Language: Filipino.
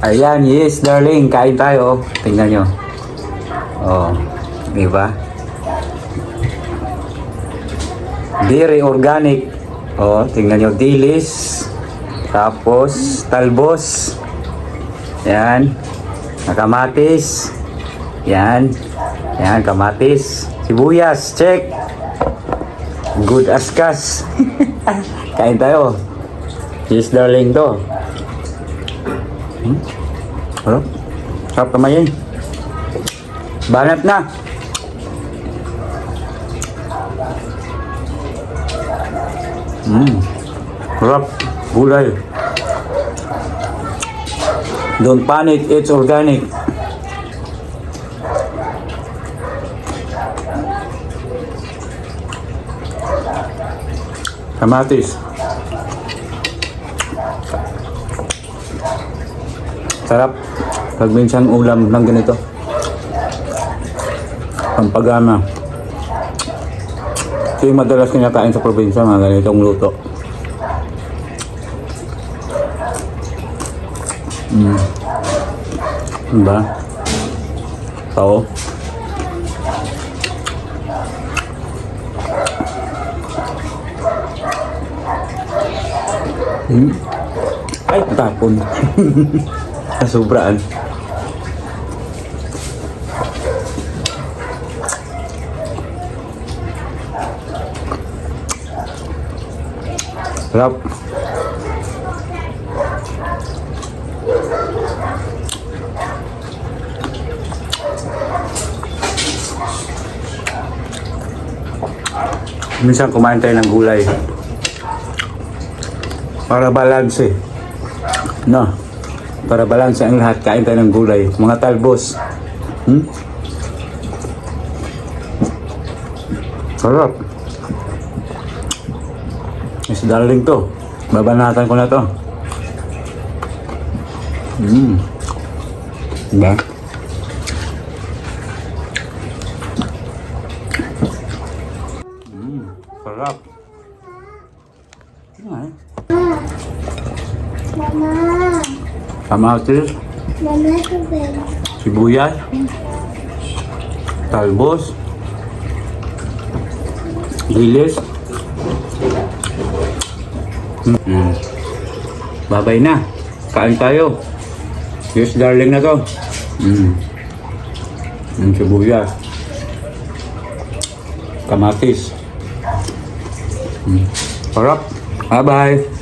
Ayan, yes, darling. Kain tayo. Tingnan nyo. Oh, di ba? Dairy organic. Oh, tingnan nyo. Dilis. Tapos, talbos. Yan. Kamatis. Yan. Yan, kamatis. Sibuyas. Check. Good as kas. Kain tayo. Yes, darling to. Ano? Sarap naman yun. Banat na. Sarap. Gulay. Don't panic, it's organic. Kamatis. Sarap. Pag minsan ulam ng ganito. Pampagana. Ito yung madalas kinakain sa probinsya, mga ganitong luto. Diba? Tao. Ay, tapon. Sobraan. Sarap. Minsan kumain tayo ng gulay para balance no, para balance ang lahat. Kain tayo ng gulay, mga talbos. Sarap. Is darling to. Babanatan ko na to. Diba? Sarap. Mama. Kamatis. Mama, tubig. Sibuyas. Talbos. Dilis. Babay na. Kain tayo. Yes, darling na to. Sibuyas. Kamatis. Sarap. Bye-bye.